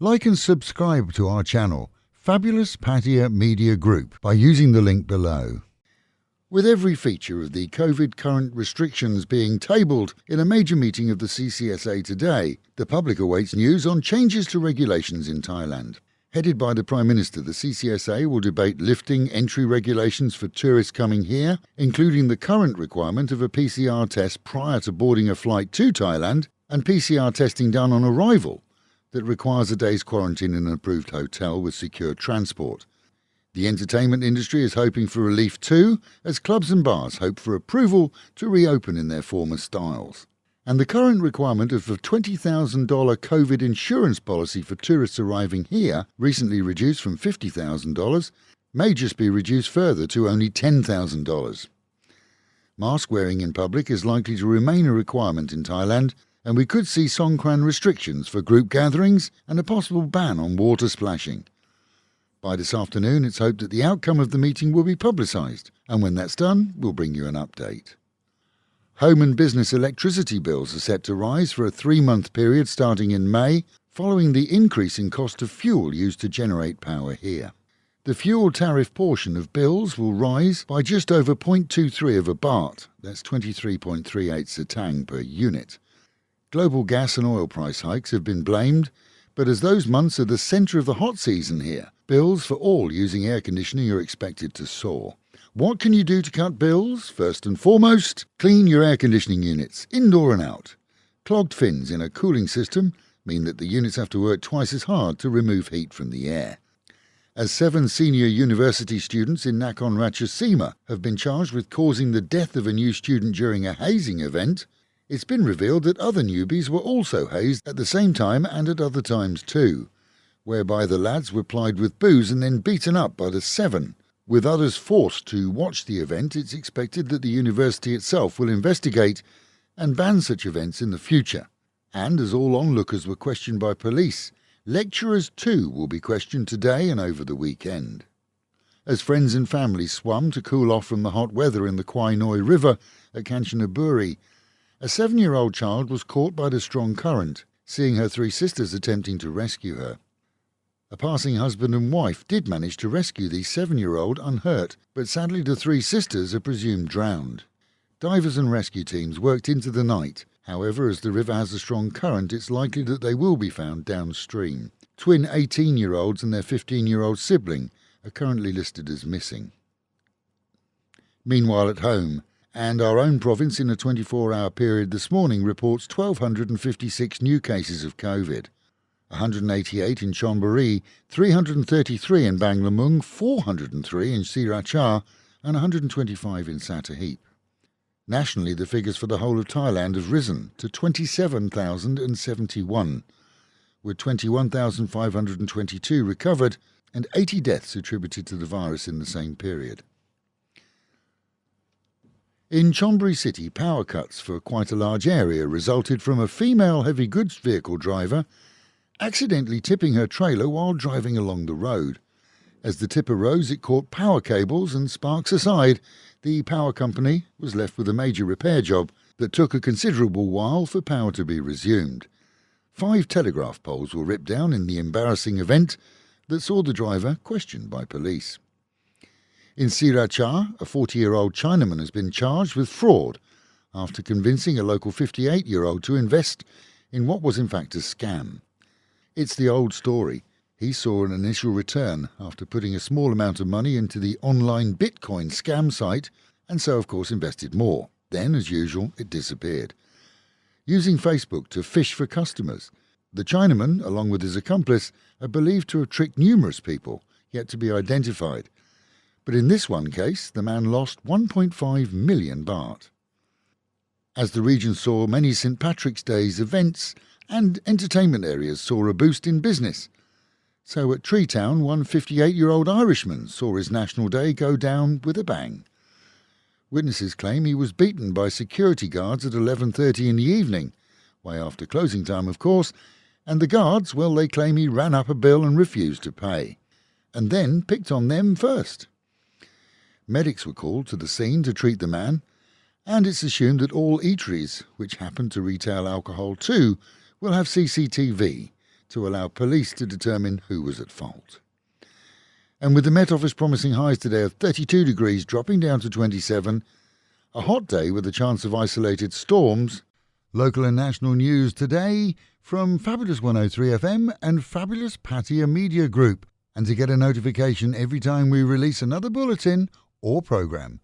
Like and subscribe to our channel, Fabulous Pattaya Media Group, by using the link below. With every feature of the COVID current restrictions being tabled in a major meeting of the CCSA today, the public awaits news on changes to regulations in Thailand. Headed by the Prime Minister, the CCSA will debate lifting entry regulations for tourists coming here, including the current requirement of a PCR test prior to boarding a flight to Thailand and PCR testing done on arrival that requires a day's quarantine in an approved hotel with secure transport. The entertainment industry is hoping for relief too, as clubs and bars hope for approval to reopen in their former styles. And the current requirement of a $20,000 COVID insurance policy for tourists arriving here, recently reduced from $50,000, may just be reduced further to only $10,000. Mask wearing in public is likely to remain a requirement in Thailand, and we could see songkran restrictions for group gatherings and a possible ban on water splashing. By this afternoon, it's hoped that the outcome of the meeting will be publicised, and when that's done, we'll bring you an update. Home and business electricity bills are set to rise for a 3-month period starting in May, following the increase in cost of fuel used to generate power here. The fuel tariff portion of bills will rise by just over 0.23 of a baht, that's 23.38 satang per unit. Global gas and oil price hikes have been blamed, but as those months are the centre of the hot season here, bills for all using air conditioning are expected to soar. What can you do to cut bills? First and foremost, clean your air conditioning units, indoor and out. Clogged fins in a cooling system mean that the units have to work twice as hard to remove heat from the air. As 7 senior university students in Nakhon Ratchasima have been charged with causing the death of a new student during a hazing event, it's been revealed that other newbies were also hazed at the same time and at other times too, whereby the lads were plied with booze and then beaten up by the 7. With others forced to watch the event, it's expected that the university itself will investigate and ban such events in the future. And as all onlookers were questioned by police, lecturers too will be questioned today and over the weekend. As friends and family swum to cool off from the hot weather in the Kwai Noi River at Kanchanaburi, a 7-year-old child was caught by the strong current, seeing her 3 sisters attempting to rescue her. A passing husband and wife did manage to rescue the 7-year-old unhurt, but sadly the 3 sisters are presumed drowned. Divers and rescue teams worked into the night. However, as the river has a strong current, it's likely that they will be found downstream. Twin 18-year-olds and their 15-year-old sibling are currently listed as missing. Meanwhile at home, and our own province in a 24-hour period this morning reports 1,256 new cases of COVID. 188 in Chonburi, 333 in Banglamung, 403 in Sriracha, and 125 in Sattahip. Nationally, the figures for the whole of Thailand have risen to 27,071, with 21,522 recovered and 80 deaths attributed to the virus in the same period. In Chonburi City, power cuts for quite a large area resulted from a female heavy goods vehicle driver accidentally tipping her trailer while driving along the road. As the tip arose, it caught power cables and, sparks aside, the power company was left with a major repair job that took a considerable while for power to be resumed. 5 telegraph poles were ripped down in the embarrassing event that saw the driver questioned by police. In Sriracha, a 40-year-old Chinaman has been charged with fraud after convincing a local 58-year-old to invest in what was in fact a scam. It's the old story. He saw an initial return after putting a small amount of money into the online Bitcoin scam site and so of course invested more. Then, as usual, it disappeared. Using Facebook to fish for customers, the Chinaman, along with his accomplice, are believed to have tricked numerous people, yet to be identified. But in this one case, the man lost 1.5 million baht. As the region saw many St. Patrick's Day's events and entertainment areas saw a boost in business. So at Treetown, one 58-year-old Irishman saw his National Day go down with a bang. Witnesses claim he was beaten by security guards at 11:30 in the evening, way after closing time of course, and the guards, well, they claim he ran up a bill and refused to pay, and then picked on them first. Medics were called to the scene to treat the man, and it's assumed that all eateries, which happen to retail alcohol too, will have CCTV to allow police to determine who was at fault. And with the Met Office promising highs today of 32 degrees dropping down to 27, a hot day with a chance of isolated storms. Local and national news today from Fabulous 103 FM and Fabulous Pattaya Media Group. And to get a notification every time we release another bulletin or programme,